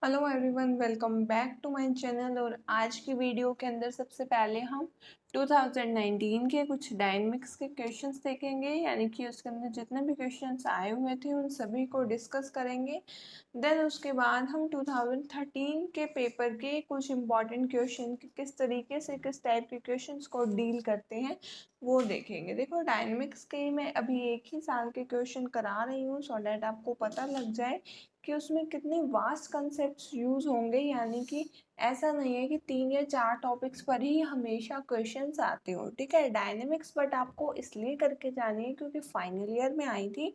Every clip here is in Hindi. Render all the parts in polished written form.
Hello everyone, welcome back to my channel. और आज की वीडियो के अंदर सबसे पहले हम 2019 के कुछ डायनेमिक्स के क्वेश्चंस देखेंगे, यानी कि उसके अंदर जितने भी क्वेश्चंस आए हुए थे उन सभी को डिस्कस करेंगे। देन उसके बाद हम 2013 के पेपर के कुछ इम्पॉर्टेंट क्वेश्चन किस तरीके से किस टाइप के क्वेश्चंस को डील करते हैं वो देखेंगे। देखो, डायनेमिक्स के मैं अभी एक ही साल के क्वेश्चन करा रही हूँ सो डैट आपको पता लग जाए कि उसमें कितने वास्ट कंसेप्ट्स यूज होंगे, यानी कि ऐसा नहीं है कि 3 या 4 टॉपिक्स पर ही हमेशा क्वेश्चंस आते हो। ठीक है, डायनेमिक्स बट आपको इसलिए करके जानी है क्योंकि फाइनल ईयर में आई थी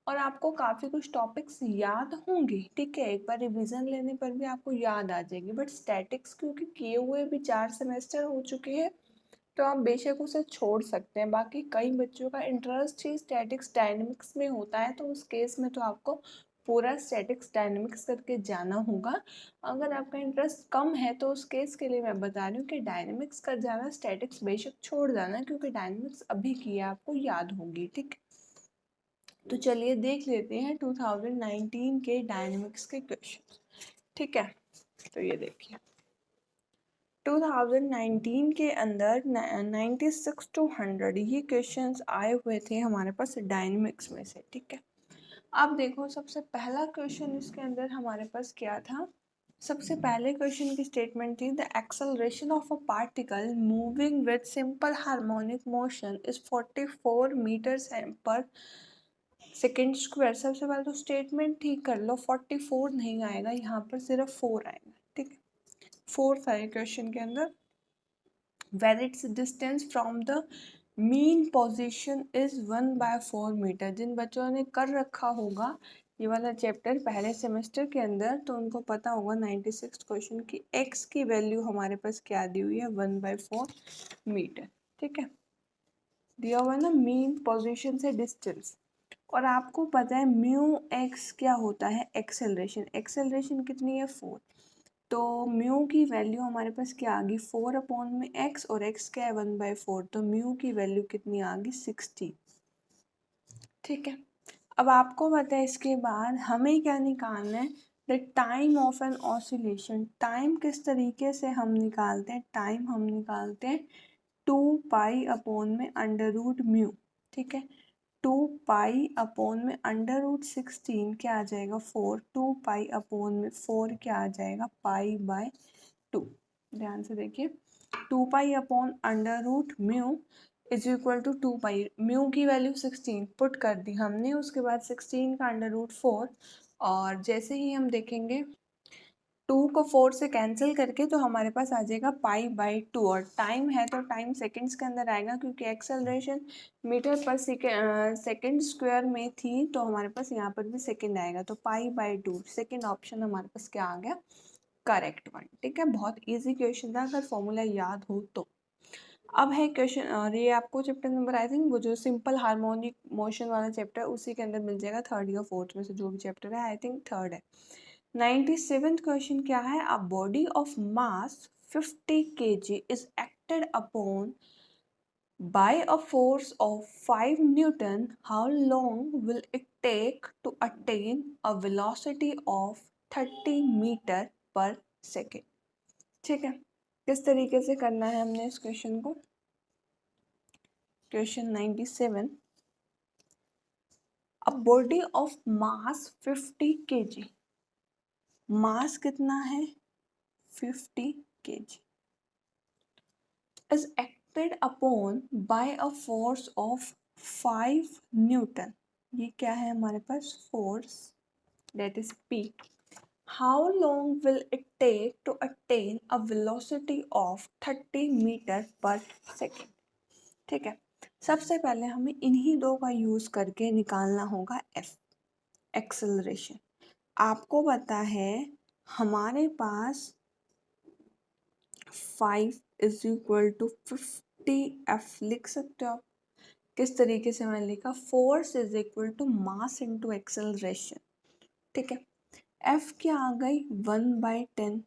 और आपको काफ़ी कुछ टॉपिक्स याद होंगे। ठीक है, एक बार रिवीजन लेने पर भी आपको याद आ जाएगी। बट स्टैटिक्स क्योंकि किए हुए भी 4 सेमेस्टर हो चुके हैं तो आप बेशक उसे छोड़ सकते हैं। बाकी कई बच्चों का इंटरेस्ट ही स्टैटिक्स डायनेमिक्स में होता है तो उस केस में तो आपको पूरा स्टैटिक्स डायनेमिक्स करके जाना होगा। अगर आपका इंटरेस्ट कम है तो उस केस के लिए मैं बता रही हूँ कि डायनेमिक्स कर जाना, स्टैटिक्स बेशक छोड़ जाना, क्योंकि डायनेमिक्स अभी किया आपको याद होगी। ठीक, तो चलिए देख लेते हैं 2019 के डायनेमिक्स के क्वेश्चन। ठीक है, तो ये देखिए 2019 के अंदर 96 to 100 ये क्वेश्चंस आए हुए थे हमारे पास डायनेमिक्स में से। ठीक है, अब देखो सबसे पहला क्वेश्चन इसके अंदर हमारे पास क्या था। सबसे पहले क्वेश्चन की स्टेटमेंट थी the acceleration of a particle moving with simple harmonic motion is 44 metres per second square. सबसे पहले तो स्टेटमेंट ठीक कर लो, 44 नहीं आएगा यहाँ पर, सिर्फ 4 आएगा। ठीक है, 4 था क्वेश्चन के अंदर। where its distance from the mean position is 1/4 metre. जिन बच्चों ने कर रखा होगा ये वाला चैप्टर पहले सेमेस्टर के अंदर तो उनको पता होगा 96 क्वेश्चन की x की वैल्यू हमारे पास क्या दी हुई है, 1/4 मीटर। ठीक है, दिया हुआ है ना मीन पोजीशन से डिस्टेंस। और आपको पता है म्यू एक्स क्या होता है, एक्सेलरेशन। एक्सेलरेशन कितनी है, 4। तो म्यू की वैल्यू हमारे पास क्या आ गई, 4 अपॉन में एक्स, और एक्स क्या है 1/4, तो म्यू की वैल्यू कितनी आ गई, 60। ठीक है, अब आपको पता है इसके बाद हमें क्या निकालना है, the time of an oscillation. Time किस तरीके से हम निकालते हैं, टाइम हम निकालते हैं 2 पाई अपॉन में अंडर रूट म्यू। ठीक है, 2 पाई अपॉन में अंडर रूट 16 क्या आ जाएगा, 4। 2 पाई अपॉन में 4 क्या आ जाएगा, पाई/2। ध्यान से देखिए, 2 pi upon under root mu is equal to 2 pi. Mu की वैल्यू 16 पुट कर दी हमने, उसके बाद 16 का अंडर रूट 4, और जैसे ही हम देखेंगे 2 को 4 से कैंसिल करके तो हमारे पास आ जाएगा पाई/2। और टाइम है तो टाइम सेकंड्स के अंदर आएगा क्योंकि एक्सेलरेशन मीटर पर सेकंड स्क्वायर में थी तो हमारे पास यहाँ पर भी सेकंड आएगा, तो पाई/2 सेकंड ऑप्शन हमारे पास क्या आ गया, करेक्ट वन। ठीक है, बहुत इजी क्वेश्चन था अगर फॉर्मूला याद हो तो। अब है क्वेश्चन, और ये आपको चैप्टर नंबर आई थिंक वो जो सिंपल हार्मोनिक मोशन वाला चैप्टर उसी के अंदर मिल जाएगा, थर्ड या फोर्थ में से जो भी चैप्टर है, आई थिंक थर्ड है। 97th क्वेश्चन क्या है, a body of mass 50 kg is acted upon by a force of 5 Newton, how long will it take to attain a velocity of 30 meter per second. ठीक है, किस तरीके से करना है हमने इस क्वेश्चन को। Question 97, a body of mass 50 kg, मास कितना है 50 kg, is acted upon by a force of 5 Newton. ये क्या है हमारे पास, force, that is P. How long will it take to attain a velocity of 30 meter per second. ठीक है, सबसे पहले हमें इन्हीं दो का यूज करके निकालना होगा F, एक्सेलरेशन। आपको पता है हमारे पास 5 इज इक्वल टू 50F लिख सकते हो आप। किस तरीके से मैंने लिखा, force is equal to mass into acceleration. ठीक है, F क्या आ गई 1/10।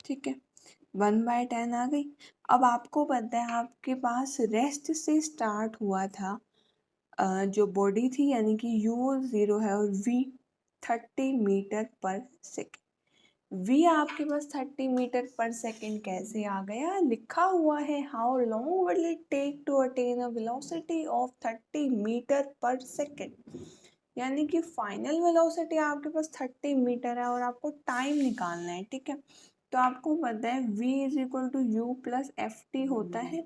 ठीक है, 1/10 आ गई। अब आपको पता है आपके पास रेस्ट से स्टार्ट हुआ था जो बॉडी थी, यानी कि U 0 है और V 30 meter per second. v आपके पास 30 मीटर पर सेकेंड कैसे आ गया, लिखा हुआ है how long will it take to attain a velocity of 30 meter per second, यानी कि फाइनल वेलोसिटी आपके पास 30 मीटर है और आपको टाइम निकालना है, ठीक है। तो आपको पता है v is equal to u plus f t होता है।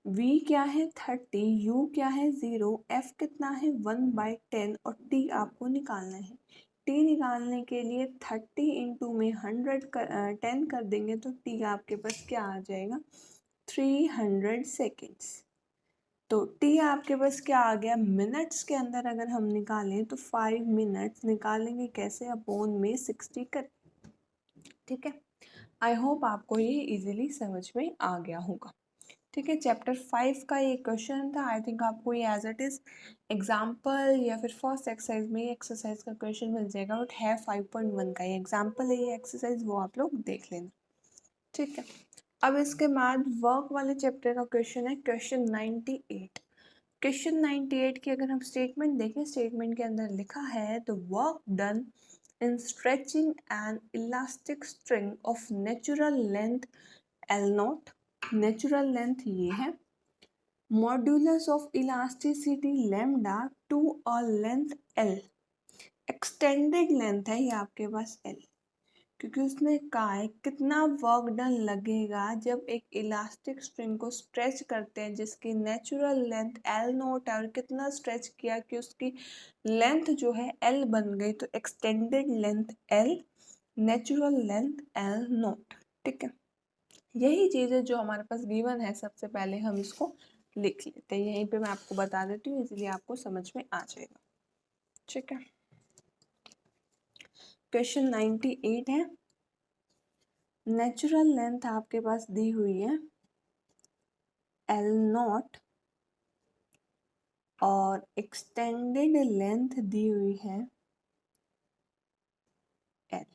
v क्या है 30, u क्या है 0, f कितना है 1/10 और t आपको निकालना है। t निकालने के लिए 30 इंटू में 10 कर देंगे तो t आपके पास क्या आ जाएगा 300 सेकेंड्स। तो t आपके पास क्या आ गया मिनट्स के अंदर, अगर हम निकालें तो 5 मिनट्स निकालेंगे कैसे, अपॉन में 60 कर, ठीक है। आई होप आपको ये इजीली समझ में आ गया होगा, ठीक है। चैप्टर 5 का ये क्वेश्चन था। आई थिंक आपको ये एज इट इज एग्जाम्पल या फिर फर्स्ट एक्सरसाइज में ये एक्सरसाइज का क्वेश्चन मिल जाएगा, बट है 5.1 का, ये एग्जाम्पल है ये एक्सरसाइज, वो आप लोग देख लेना, ठीक है। अब इसके बाद वर्क वाले चैप्टर का क्वेश्चन है क्वेश्चन 98। क्वेश्चन 98 की अगर हम स्टेटमेंट देखें, स्टेटमेंट के अंदर लिखा है the work done in stretching an elastic string of natural length L naught, natural length ये है, modulus of elasticity lambda to a length L, extended length है ये आपके पास L, क्योंकि उसने कहा है कितना वर्क डन लगेगा जब एक इलास्टिक स्ट्रिंग को स्ट्रेच करते हैं जिसकी नेचुरल लेंथ L नोट है, और कितना स्ट्रेच किया कि उसकी लेंथ जो है L बन गई, तो extended length L, natural length L note, ठीक है। यही चीज़ें जो हमारे पास गिवन है, सबसे पहले हम इसको लिख लेते हैं, यहीं पे मैं आपको बता देती हूँ, इसलिए आपको समझ में आ जाएगा, ठीक है। क्वेश्चन 98 है, नेचुरल लेंथ आपके पास दी हुई है L नॉट और एक्सटेंडेड लेंथ दी हुई है L,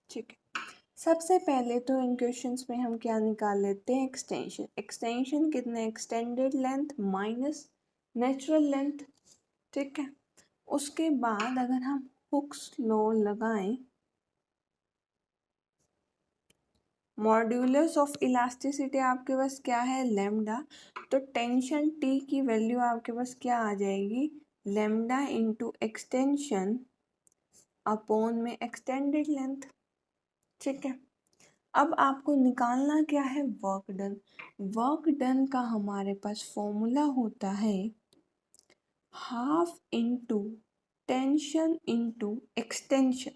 ठीक है। सबसे पहले तो इन क्वेश्चंस में हम क्या निकाल लेते हैं, एक्सटेंशन। एक्सटेंशन कितने, extended length minus natural length, ठीक है। उसके बाद अगर हम हुक्स लॉ लगाएं, मॉड्यूलस ऑफ इलास्टिसिटी आपके पास क्या है लैम्डा, तो टेंशन टी की वैल्यू आपके पास क्या आ जाएगी लैम्डा इंटू एक्सटेंशन अपॉन में एक्सटेंडेड लेंथ, ठीक है। अब आपको निकालना क्या है वर्क डन। वर्क डन का हमारे पास फॉर्मूला होता है half into tension into extension,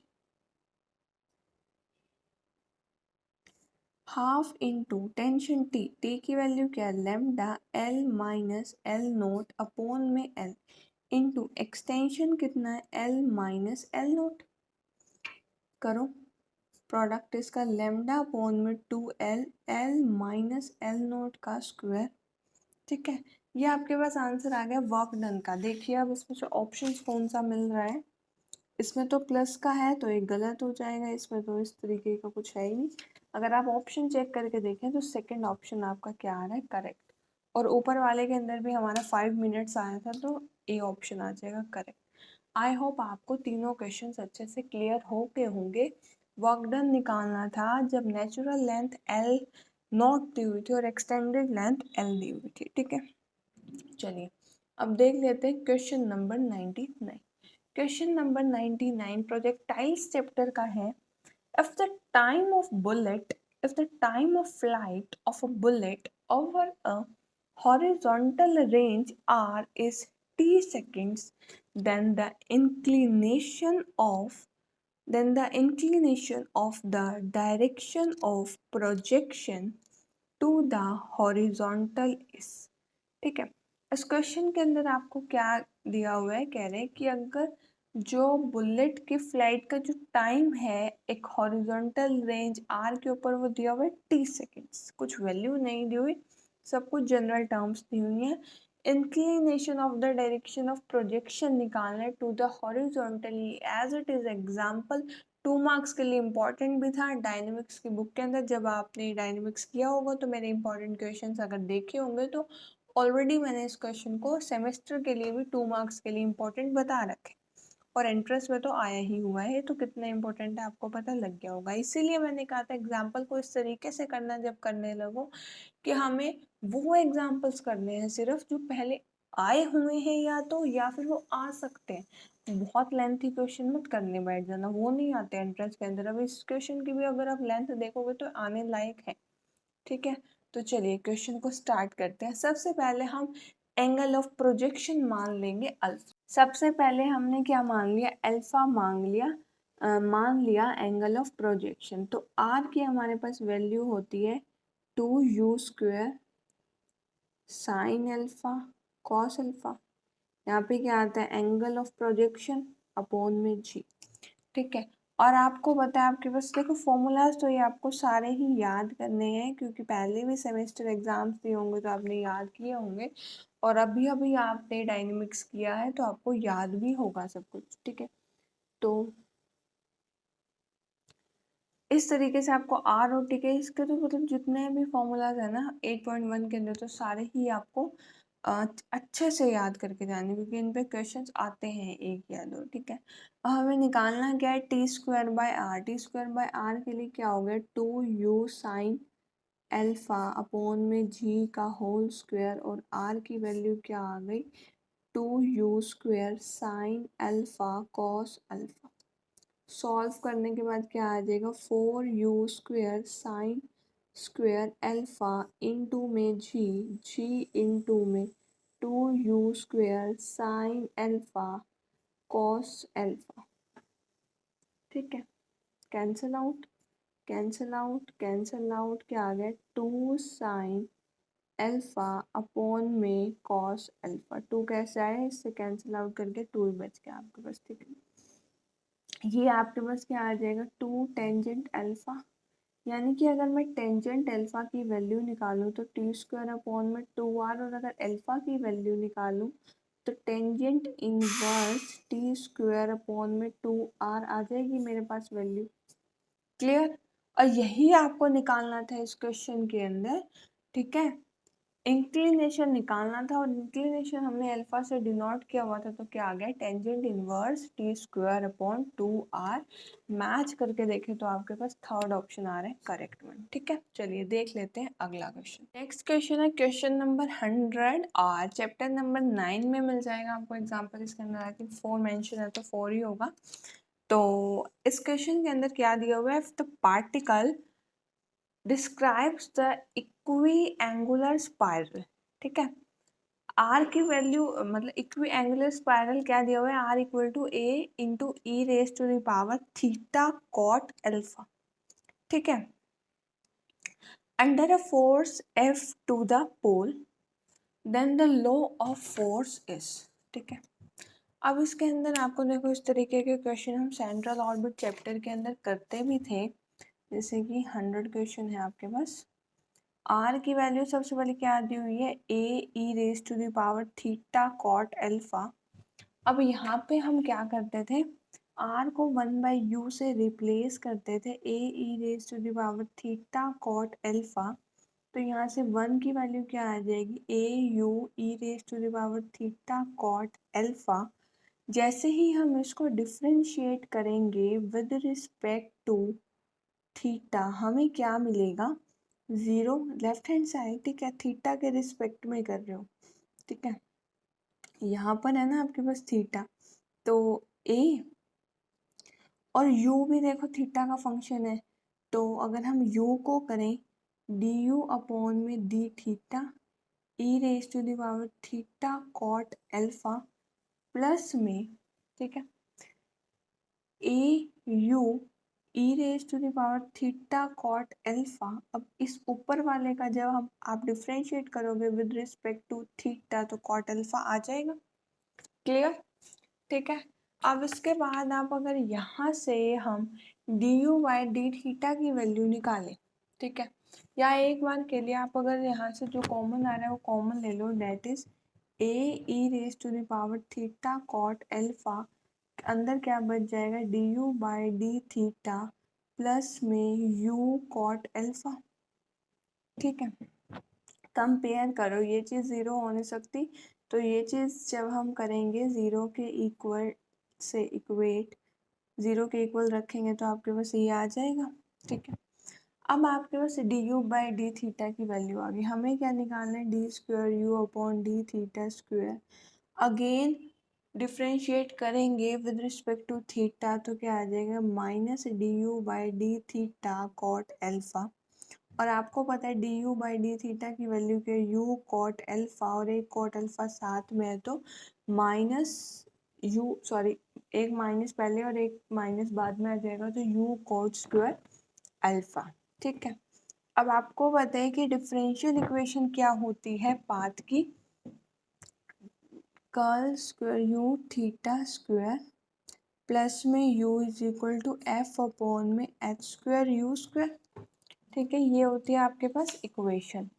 half into tension T, T की वैल्यू क्या है lambda L minus L naught upon में एल, इंटू एक्सटेंशन कितना है एल माइनस एल नोट, करो प्रोडक्ट इसका लैम्डा अपॉन में 2l, L minus L note का स्क्वायर, ठीक है। ये आपके पास आंसर आ गया वर्क डन का। देखिए अब इसमें जो ऑप्शन कौन सा मिल रहा है, इसमें तो प्लस का है तो एक गलत हो जाएगा, इसमें तो इस तरीके का कुछ है ही नहीं। अगर आप ऑप्शन चेक करके देखें तो सेकंड ऑप्शन आपका क्या आ रहा है करेक्ट, और ऊपर वाले के अंदर भी हमारा 5 मिनट्स आया था तो ए ऑप्शन आ जाएगा करेक्ट। आई होप आपको तीनों क्वेश्चन अच्छे से क्लियर हो के होंगे। वर्क डन निकालना था जब natural length L not the हुई थी और एक्सटेंडेड लेंथ एल दी हुई थी, ठीक है। चलिए अब देख लेते हैं question number 99। Question number 99 projectiles chapter का है। if the time of bullet if the time of flight of a bullet over a horizontal range r is t seconds, then the inclination of the direction of projection to the horizontal is, ठीक है। इस क्वेश्चन के अंदर आपको क्या दिया हुआ है, कह रहे हैं कि अगर जो बुलेट की फ्लाइट का जो टाइम है एक हॉरिजॉन्टल रेंज आर के ऊपर वो दिया हुआ है टी सेकेंड्स, कुछ वैल्यू नहीं दी हुई, सब कुछ जनरल टर्म्स दी हुई है। Inclination of the direction of projection निकालना है to the horizontally as it is example, 2 marks के लिए इंपॉर्टेंट भी था डायनेमिक्स की बुक के अंदर। जब आपने डायनेमिक्स किया होगा तो मेरे इंपॉर्टेंट क्वेश्चंस अगर देखे होंगे तो ऑलरेडी मैंने इस क्वेश्चन को सेमेस्टर के लिए भी 2 मार्क्स के लिए इंपॉर्टेंट बता रखे, और इंटरेस्ट में तो आया ही हुआ है, तो कितना इंपॉर्टेंट है आपको पता लग गया होगा। इसीलिए मैंने कहा था एग्जाम्पल को इस तरीके से करना जब करने लगो कि हमें वो एग्जाम्पल्स करने हैं सिर्फ जो पहले आए हुए हैं या तो, या फिर वो आ सकते हैं। बहुत लेंथी क्वेश्चन मत करने बैठ जाना, वो नहीं आते एंट्रेंस के अंदर। अब इस क्वेश्चन की भी अगर आप लेंथ देखोगे तो आने लायक है, ठीक है। तो चलिए क्वेश्चन को स्टार्ट करते हैं। सबसे पहले हम एंगल ऑफ प्रोजेक्शन मान लेंगे अल्फा। सबसे पहले हमने क्या मान लिया, अल्फा मान लिया एंगल ऑफ प्रोजेक्शन। तो आर की हमारे पास वैल्यू होती है 2u² sine alpha cos alpha. यहाँ पे क्या आता है, एंगल ऑफ प्रोजेक्शन अपॉन में जी, ठीक है। और आपको पता है आपके पास देखो फॉर्मूलाज तो ये आपको सारे ही याद करने हैं, क्योंकि पहले भी सेमेस्टर एग्जाम्स दिए होंगे तो आपने याद किए होंगे, और अभी अभी आपने डायनेमिक्स किया है तो आपको याद भी होगा सब कुछ, ठीक है। तो इस तरीके से आपको आर और टी के इसके तो मतलब जितने भी फॉर्मूलाज है ना 8.1 के अंदर, तो सारे ही आपको अच्छे से याद करके जाने, क्योंकि इन पे क्वेश्चंस आते हैं एक या दो, ठीक है। और हमें निकालना क्या है, t² T square by are के लिए क्या हो गया 2u साइन अल्फा अपॉन में जी का होल स्क्वायर, और आर की वैल्यू क्या आ गई 2u² sine alpha cos alpha. Solve करने के बाद क्या आ जाएगा 4u² sine square alpha into में जी इंटू में 2u² sine alpha cos alpha, ठीक है। Cancel out cancel out cancel out, क्या आ गया 2 साइन अल्फा अपॉन में कॉस अल्फा। 2 कैसे आया, इससे कैंसिल आउट करके 2 ही बच गया आपके पास, ठीक है। ये आपके पास क्या आ जाएगा 2 टेंजेंट अल्फा, यानी कि अगर मैं टेंजेंट अल्फा की वैल्यू निकालूं तो t² अपॉन में 2r, और अगर अल्फा की वैल्यू निकालूं तो टेंजेंट इनवर्स t² अपॉन में 2r आ जाएगी मेरे पास वैल्यू, क्लियर। और यही आपको निकालना था इस क्वेश्चन के अंदर, ठीक है। इंक्लिनेशन निकालना था, और इंक्लिनेशन हमने अल्फा से डिनोट किया हुआ था, तो क्या आ गया tangent inverse t² upon 2r। Match करके देखें तो आपके पास थर्ड ऑप्शन आ रहा है करेक्ट वन, ठीक है। चलिए देख लेते हैं अगला क्वेश्चन। नेक्स्ट क्वेश्चन है क्वेश्चन नंबर 100 और चैप्टर नंबर 9 में मिल जाएगा आपको एग्जाम्पल। इसके अंदर आई थिंक 4 मेंशन है तो 4 ही होगा। तो इस क्वेश्चन के अंदर क्या दिया हुआ है, the particle describes the equi angular spiral, ठीक है। आर की वैल्यू मतलब इक्वी एंगुलर स्पाइरल क्या दिया हुआ है, r equal to a into e raise to the power theta cot alpha, ठीक है। Under a force F to the pole then the law of force is, ठीक है। अब इसके अंदर आपको देखो इस तरीके के क्वेश्चन हम सेंट्रल ऑर्बिट चैप्टर के अंदर करते भी थे, जैसे कि 100 क्वेश्चन है आपके पास। आर की वैल्यू सबसे पहले क्या दी हुई है, a e raise to the power theta cot alpha. अब यहाँ पे हम क्या करते थे, आर को 1/u से रिप्लेस करते थे, a e raise to the power theta cot alpha. तो यहाँ से 1 की वैल्यू क्या आ जाएगी, a u e raise to the power theta cot alpha. जैसे ही हम इसको डिफ्रेंशिएट करेंगे विद रिस्पेक्ट टू थीटा, हमें क्या मिलेगा 0 लेफ्ट हैंड साइड, ठीक है। थीटा के रिस्पेक्ट में कर रहे हो, ठीक है। यहाँ पर है ना आपके पास थीटा, तो ए और u भी देखो थीटा का फंक्शन है, तो अगर हम u को करें d u upon m d theta e raise to the power theta cot alpha plus m, ठीक है, a u e raise to the power theta cot alpha. अब इस ऊपर वाले का जब हम आप डिफ्रेंशिएट करोगे विद रिस्पेक्ट टू थीटा तो कॉट अल्फा आ जाएगा, क्लियर, ठीक है। अब इसके बाद आप अगर यहाँ से हम D u by d theta की वैल्यू निकालें, ठीक है, या एक बार के लिए आप अगर यहाँ से जो कॉमन आ रहा है वो कॉमन ले लो, that is a e raise to the power theta cot alpha, अंदर क्या बच जाएगा d u by d theta plus m u cot alpha, ठीक है। कंपेयर करो, ये चीज़ ज़ीरो हो नहीं सकती, तो ये चीज़ जब हम करेंगे ज़ीरो के इक्वल से इक्वेट 0 के इक्वल रखेंगे तो आपके पास ये आ जाएगा। ठीक है, अब आपके पास d u by d theta की वैल्यू आ गई। हमें क्या निकालना है, d square u upon d theta square. Again differentiate करेंगे विद रिस्पेक्ट टू थीटा तो क्या आ जाएगा, minus d u by d theta cot alpha. और आपको पता है d u by d theta की वैल्यू क्या है, यू कॉट एल्फा, और एक कॉट एल्फा साथ में है तो माइनस यू, सॉरी एक माइनस पहले और एक माइनस बाद में आ जाएगा तो यू कॉट स्क्वायर अल्फा। ठीक है, अब आपको पता है कि डिफरेंशियल इक्वेशन क्या होती है, पाथ की curl square u theta square plus m u is equal to f upon m h square u square. ठीक है, ये होती है आपके पास इक्वेशन।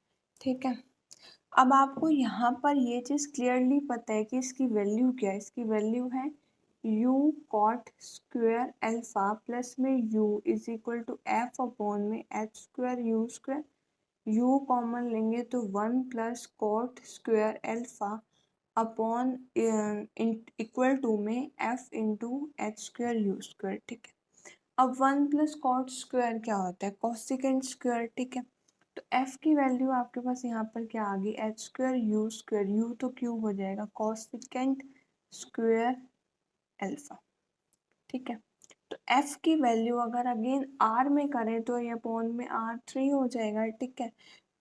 ठीक है, अब आपको यहाँ पर ये चीज़ क्लियरली पता है कि इसकी वैल्यू क्या है, इसकी वैल्यू है u cot square alpha plus m u is equal to f upon m h square u square. u common लेंगे तो 1 plus cot square alpha upon equal to m f into h square u square. ठीक है, अब 1 प्लस कॉट स्क्वायर क्या होता है, कोसेकेंट स्क्वायर। ठीक है, तो f की वैल्यू आपके पास यहाँ पर क्या आ गई, H square u square, you तो क्यूब हो जाएगा, कोसेकेंट स्क्वायर अल्फा। ठीक है, तो f की वैल्यू अगर अगेन r में करें तो ये अपॉन में r3 हो जाएगा। ठीक है,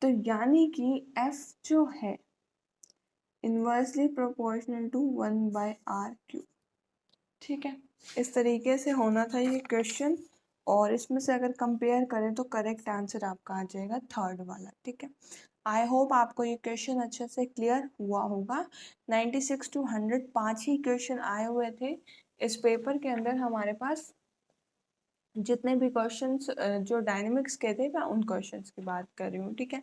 तो यानी कि f जो है इनवर्सली प्रोपोर्शनल टू 1/r³। ठीक है, इस तरीके से होना था ये क्वेश्चन, और इसमें से अगर कंपेयर करें तो करेक्ट आंसर आपका आ जाएगा थर्ड वाला। ठीक है, आई होप आपको ये क्वेश्चन अच्छे से क्लियर हुआ होगा। 96 to 100 5 ही क्वेश्चन आए हुए थे इस पेपर के अंदर। हमारे पास जितने भी क्वेश्चंस जो डायनेमिक्स के थे मैं उन क्वेश्चंस की बात कर रही हूँ। ठीक है,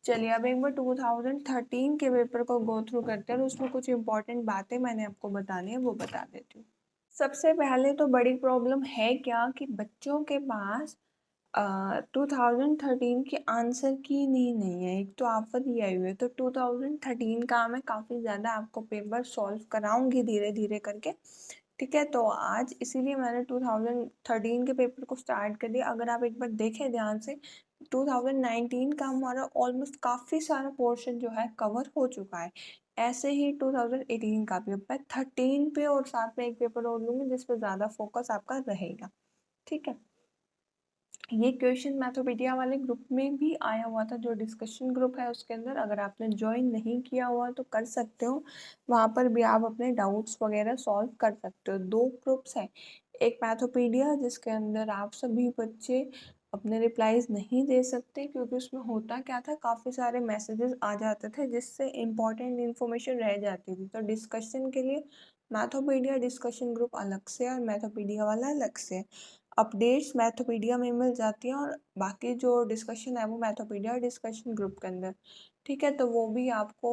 चलिए अब एक बार 2013 के पेपर को गो थ्रू करते हैं और उसमें कुछ इंपॉर्टेंट बातें मैंने आपको बतानी है वो बता देती हूँ। सबसे पहले तो बड़ी प्रॉब्लम है क्या कि बच्चों के पास 2013 के आंसर की नहीं है। एक तो आफत ये आई हुई है, तो 2013 का मैं काफ़ी ज़्यादा आपको पेपर सॉल्व कराऊंगी धीरे धीरे करके। ठीक है, तो आज इसीलिए मैंने 2013 के पेपर को स्टार्ट कर दिया। अगर आप एक बार देखें ध्यान से 2019 का हमारा ऑलमोस्ट काफ़ी सारा पोर्शन जो है कवर हो चुका है। ऐसे ही 2018 का भी, अब मैं 13 पे और साथ में एक पेपर और लूँगी जिस पे ज़्यादा फोकस आपका रहेगा। ठीक है, ये क्वेश्चन मैथोपीडिया वाले ग्रुप में भी आया हुआ था, जो डिस्कशन ग्रुप है उसके अंदर। अगर आपने ज्वाइन नहीं किया हुआ तो कर सकते हो, वहाँ पर भी आप अपने डाउट्स वगैरह सॉल्व कर सकते हो। 2 ग्रुप्स हैं, एक मैथोपीडिया जिसके अंदर आप सभी बच्चे अपने रिप्लाईज नहीं दे सकते, क्योंकि उसमें होता क्या था, काफ़ी सारे मैसेजेस आ जाते थे जिससे इम्पॉर्टेंट इन्फॉर्मेशन रह जाती थी। तो डिस्कशन के लिए मैथोपीडिया डिस्कशन ग्रुप अलग से और मैथोपीडिया वाला अलग से। अपडेट्स मैथोपीडिया में मिल जाती हैं और बाकी जो डिस्कशन है वो मैथोपीडिया डिस्कशन ग्रुप के अंदर। ठीक है, तो वो भी आपको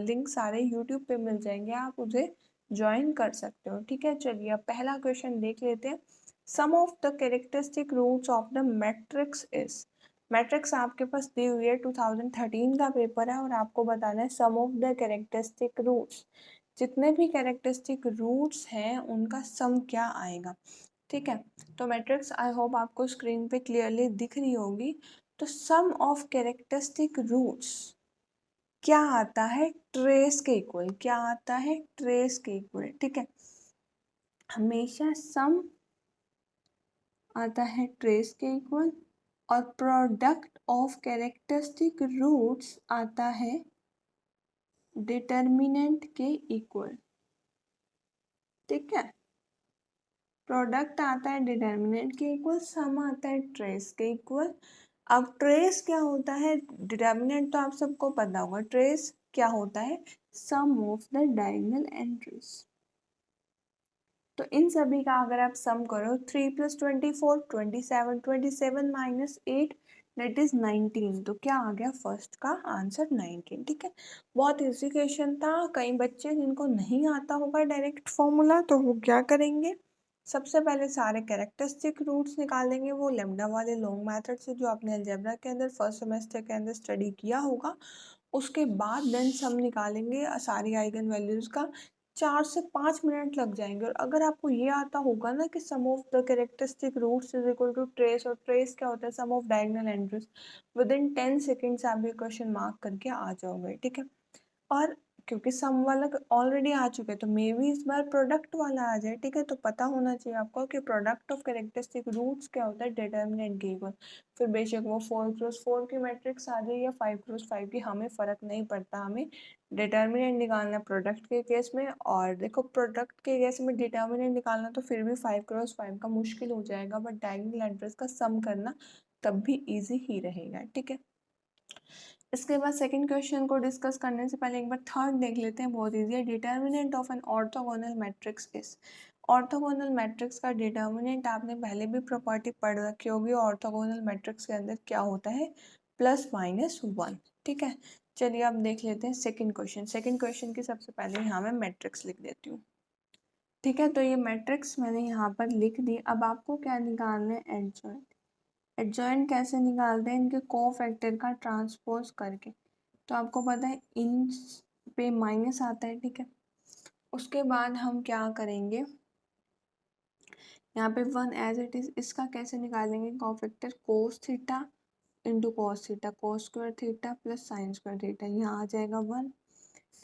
लिंक सारे यूट्यूब पे मिल जाएंगे, आप उसे ज्वाइन कर सकते हो। ठीक है, चलिए अब पहला क्वेश्चन देख लेते हैं। Sum of the characteristic roots of the matrix is. Matrix आपके पास दी हुई है, 2013 का पेपर है और आपको बताना है sum of the characteristic roots. जितने भी कैरेक्टरिस्टिक रूट्स हैं उनका सम क्या आएगा। ठीक है, तो मैट्रिक्स आई होप आपको स्क्रीन पे क्लियरली दिख रही होगी। तो सम ऑफ कैरेक्टरिस्टिक रूट्स क्या आता है, ट्रेस के इक्वल। क्या आता है, ट्रेस के इक्वल। ठीक है, हमेशा सम आता है ट्रेस के इक्वल, और प्रोडक्ट ऑफ कैरेक्टरिस्टिक रूट्स आता है डिटर्मिनेंट के इक्वल। ठीक है, प्रोडक्ट आता है डिटर्मिनेंट के इक्वल, सम आता है ट्रेस के इक्वल। अब ट्रेस क्या होता है, डिटर्मिनेंट तो आप सबको पता होगा, ट्रेस क्या होता है, sum of the diagonal entries. तो इन सभी का अगर आप सम करो, 3 + 24 27, 27 - 8 दैट इज 19, तो क्या आ गया, फर्स्ट का आंसर 19। ठीक है, बहुत इजी क्वेश्चन था। कई बच्चे जिनको नहीं आता होगा डायरेक्ट फॉर्मूला तो वो क्या करेंगे, सबसे पहले सारे कैरेक्टरिस्टिक रूट्स निकालेंगे, वो लेमडा वाले लॉन्ग मेथड से जो आपने अलजेब्रा के अंदर फर्स्ट सेमेस्टर के अंदर स्टडी किया होगा। उसके बाद देन सम निकालेंगे सारी आइगन वैल्यूज का, 4 से 5 मिनट लग जाएंगे। और अगर आपको ये आता होगा ना कि sum of the characteristic roots is equal to trace, और ट्रेस क्या होता है, sum of diagonal entries, within 10 seconds आप ये क्वेश्चन मार्क करके आ जाओगे, ठीक है। और क्योंकि सम वाला ऑलरेडी आ चुके हैं तो मे भी इस बार प्रोडक्ट वाला आ जाए, ठीक है। तो पता होना चाहिए आपको कि प्रोडक्ट ऑफ कैरेक्टरिस्टिक रूट्स क्या होता है, डिटर्मिनेंट गिवन। फिर बेशक वो 4x4 की मैट्रिक्स आ जाए या 5x5 की, हमें फर्क नहीं पड़ता, हमें डिटर्मिनेंट निकालना है प्रोडक्ट के केस में। और देखो प्रोडक्ट के केस में डिटर्मिनेंट निकालना तो फिर भी 5x5 का मुश्किल हो जाएगा, बट डायगोनल एंट्रीज का सम करना तब भी ईजी ही रहेगा, ठीक है। इसके बाद सेकंड क्वेश्चन को डिस्कस करने से पहले एक बार थर्ड देख लेते हैं, बहुत इजी है। Determinant of an orthogonal matrix is. Orthogonal matrix का डिटर्मिनेंट आपने पहले भी प्रॉपर्टी पढ़ रखी होगी, ऑर्थोगोनल मैट्रिक्स के अंदर क्या होता है, +-1, ठीक है। चलिए अब देख लेते हैं सेकंड क्वेश्चन। सेकंड क्वेश्चन की सबसे पहले यहाँ मैं मैट्रिक्स लिख देती हूँ, ठीक है। तो ये मैट्रिक्स मैंने यहाँ पर लिख दी। अब आपको क्या निकालना है, एडजॉइंट। एडजॉइंट कैसे निकालते हैं, इनके कोफैक्टर का ट्रांसपोज करके। तो आपको पता है इन पे माइनस आता है, ठीक है। उसके बाद हम क्या करेंगे, यहाँ पे 1 एज इट इज, इसका कैसे निकालेंगे, cofactor cos theta into cos theta, cos square theta plus sine square theta, यहाँ आ जाएगा 1।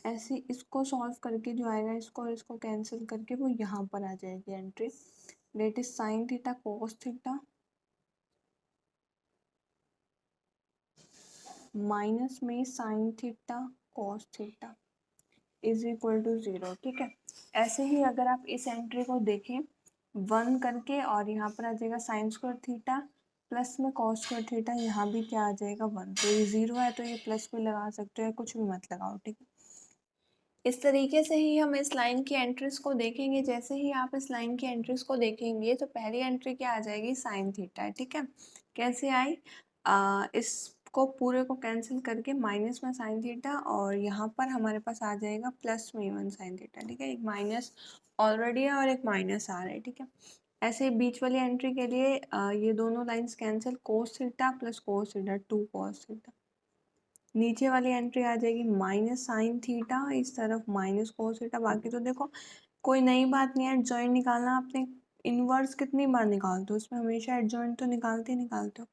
ऐसे इसको सॉल्व करके जो आएगा, इसको और इसको कैंसिल करके वो यहाँ पर आ जाएगी entry, that is sine theta cos theta minus m sine theta cos theta is equal to 0, ठीक है। ऐसे ही अगर आप इस एंट्री को देखें 1 करके, और यहाँ पर आ जाएगा साइन स्क्वायर थीटा प्लस में कॉस स्क्वायर थीटा, यहाँ भी क्या आ जाएगा 1। तो ये 0 है तो ये प्लस भी लगा सकते हो, कुछ भी मत लगाओ, ठीक है। इस तरीके से ही हम इस लाइन की एंट्रीज को देखेंगे। जैसे ही आप इस लाइन की एंट्रीज को देखेंगे तो पहली एंट्री क्या आ जाएगी, साइन थीटा, ठीक है। कैसे आई, इसको पूरे को कैंसिल करके माइनस में साइन थीटा, और यहाँ पर हमारे पास आ जाएगा प्लस में 1 साइन थीटा, ठीक है। एक माइनस ऑलरेडी है और एक माइनस आ रहा है, ठीक है। ऐसे बीच वाली एंट्री के लिए ये दोनों lines cancel, cos theta plus cos theta 2 cos theta. नीचे वाली एंट्री आ जाएगी माइनस साइन थीटा, इस तरफ माइनस कोस थीटा। बाकी तो देखो कोई नई बात नहीं है, एडजॉइंट निकालना आपने इनवर्स कितनी बार निकालते हो, उसमें हमेशा एडजॉइंट तो निकालते ही निकालते हो।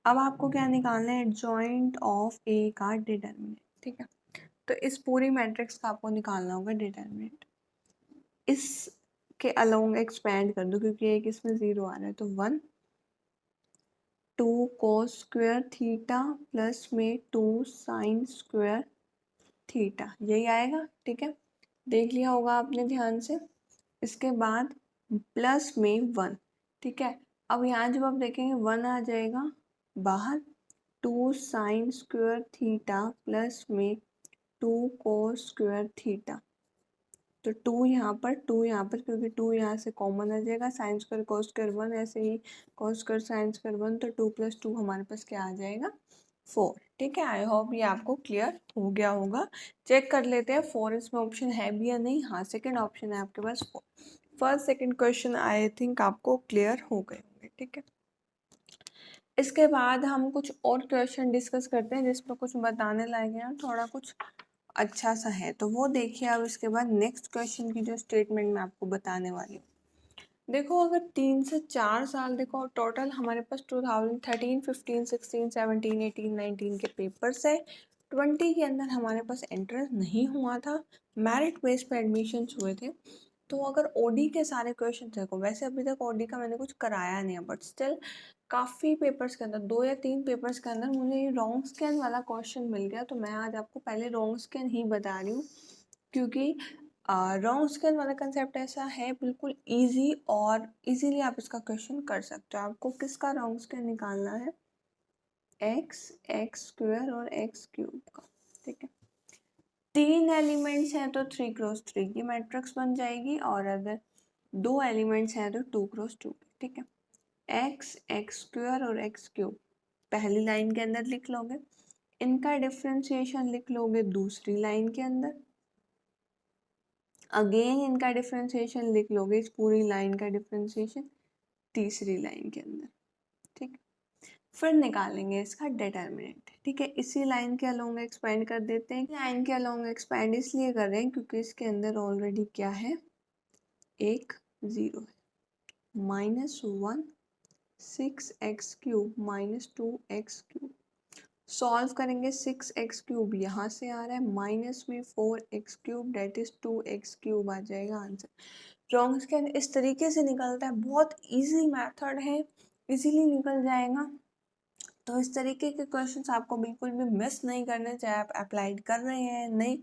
अब आपको क्या निकालना है, एडजॉइंट ऑफ ए का डिटर्मिनेंट, ठीक है। तो इस पूरी मैट्रिक्स का आपको निकालना होगा डिटर्मिनेंट। इसके अलोंग एक्सपेंड कर दो क्योंकि एक इसमें 0 आ रहा है, तो 1 2 cos स्क्वायर थीटा प्लस में 2 साइन स्क्वायर थीटा, यही आएगा, ठीक है। देख लिया होगा आपने ध्यान से। इसके बाद प्लस में 1, ठीक है। अब यहाँ जब आप देखेंगे 1 आ जाएगा बाहर, 2 साइन स्क्वायर थीटा प्लस में 2 cos स्क्वायर थीटा। तो 2 यहाँ पर, 2 यहाँ पर, क्योंकि 2 यहाँ से कॉमन आ जाएगा, साइन स्क्वायर कॉस स्क्वायर 1, ऐसे ही कॉस स्क्वायर साइन स्क्वायर 1, तो 2 + 2 हमारे पास क्या आ जाएगा, 4, ठीक है। आई होप ये आपको क्लियर हो गया होगा। चेक कर लेते हैं 4 इसमें ऑप्शन है भी या नहीं। हाँ, सेकंड ऑप्शन है आपके पास 4। First second question I think आपको क्लियर हो गए होंगे, ठीक है। इसके बाद हम कुछ और क्वेश्चन डिस्कस करते हैं जिसमें कुछ बताने लायक है, थोड़ा कुछ अच्छा सा है, तो वो देखिए। अब इसके बाद नेक्स्ट क्वेश्चन की जो स्टेटमेंट मैं आपको बताने वाली हूँ, देखो अगर 3 से 4 साल, देखो टोटल हमारे पास 2013, 15, 16, 17, 18, 19 के पेपर्स है। 20 के अंदर हमारे पास एंट्रेंस नहीं हुआ था, मेरिट बेस पे एडमिशन्स हुए थे। तो अगर ओडी के सारे क्वेश्चन देखो, वैसे अभी तक ओडी का मैंने कुछ कराया नहीं है, बट स्टिल काफ़ी पेपर्स के अंदर, 2 या 3 पेपर्स के अंदर मुझे ये रॉन्ग स्कैन वाला क्वेश्चन मिल गया। तो मैं आज आपको पहले रॉन्ग स्कैन ही बता रही हूँ, क्योंकि रॉन्ग स्कैन वाला कंसेप्ट ऐसा है बिल्कुल इजी, और इजीली आप इसका क्वेश्चन कर सकते हो। आपको किसका रॉन्ग स्कैन निकालना है, एक्स स्क्वायर और एक्स क्यूब का, ठीक है। 3 एलिमेंट्स हैं तो 3x3 की मैट्रिक्स बन जाएगी, और अगर 2 एलिमेंट्स हैं तो 2x2, ठीक है। एक्स स्क्वायर और एक्स क्यूब पहली लाइन के अंदर लिख लोगे, इनका डिफ्रेंसिएशन लिख लोगे दूसरी लाइन के अंदर, अगेन इनका डिफ्रेंसिएशन लिख लोगे, इस पूरी लाइन का डिफ्रेंसिएशन तीसरी लाइन के अंदर, ठीक। फिर निकालेंगे इसका डिटर्मिनेंट। ठीक है, इसी लाइन के अलोंग एक्सपेंड कर देते हैं। लाइन के अलोंग एक्सपेंड इसलिए कर रहे हैं क्योंकि इसके अंदर ऑलरेडी क्या है, एक जीरो है। -1 6x³ -2x³ सॉल्व करेंगे। 6x³ यहाँ से आ रहा है, माइनस में 4x³ डेट इज 2x³ आ जाएगा आंसर। रॉन्ग स्कैन इस तरीके से निकलता है, बहुत इजी मेथड है, इजीली निकल जाएगा। तो इस तरीके के क्वेश्चंस आपको बिल्कुल भी मिस नहीं करने, चाहे आप अप्लाइड कर रहे हैं नहीं।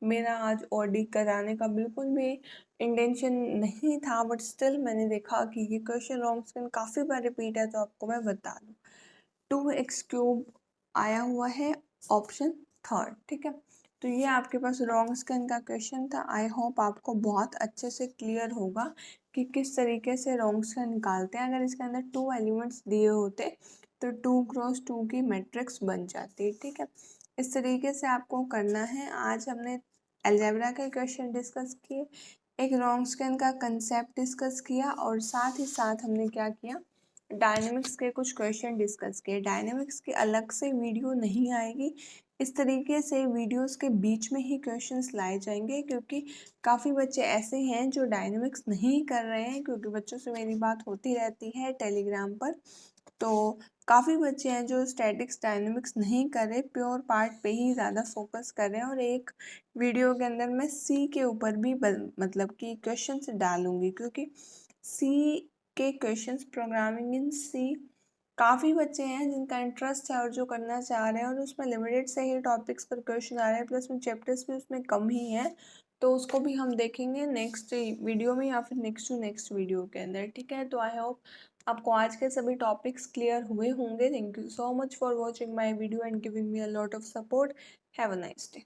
मेरा आज ऑडिट कराने का बिल्कुल भी इंटेंशन नहीं था, बट स्टिल मैंने देखा कि ये क्वेश्चन रॉन्ग स्कैन काफ़ी बार रिपीट है, तो आपको मैं बता दूँ। 2x³ आया हुआ है ऑप्शन थर्ड। ठीक है, तो ये आपके पास रॉन्ग स्कैन का क्वेश्चन था। आई होप आपको बहुत अच्छे से क्लियर होगा कि किस तरीके से रॉन्ग स्कैन निकालते हैं। अगर इसके अंदर 2 एलिमेंट्स दिए होते तो 2x2 की मैट्रिक्स बन जाती है। ठीक है, इस तरीके से आपको करना है। आज हमने अलजेब्रा के क्वेश्चन डिस्कस किए, एक रॉन्ग स्कैन का कंसेप्ट डिस्कस किया, और साथ ही साथ हमने क्या किया, डायनेमिक्स के कुछ क्वेश्चन डिस्कस किए। डायनेमिक्स की अलग से वीडियो नहीं आएगी, इस तरीके से वीडियोस के बीच में ही क्वेश्चंस लाए जाएंगे, क्योंकि काफ़ी बच्चे ऐसे हैं जो डायनेमिक्स नहीं कर रहे हैं, क्योंकि बच्चों से मेरी बात होती रहती है टेलीग्राम पर। तो काफ़ी बच्चे हैं जो स्टैटिक्स डायनेमिक्स नहीं कर रहे, प्योर पार्ट पे ही ज़्यादा फोकस कर रहे हैं। और एक वीडियो के अंदर मैं सी के ऊपर भी मतलब कि क्वेश्चंस डालूंगी, क्योंकि सी के क्वेश्चंस, प्रोग्रामिंग इन सी, काफ़ी बच्चे हैं जिनका इंटरेस्ट है और जो करना चाह रहे हैं, और उसमें लिमिटेड से ही टॉपिक्स पर क्वेश्चन आ रहे हैं, प्लस में चैप्टर्स भी उसमें कम ही हैं। तो उसको भी हम देखेंगे नेक्स्ट वीडियो में या फिर नेक्स्ट टू नेक्स्ट वीडियो के अंदर। ठीक है, तो आई होप आपको आज के सभी टॉपिक्स क्लियर हुए होंगे। Thank you so much for watching my video and giving me a lot of support. Have a nice day.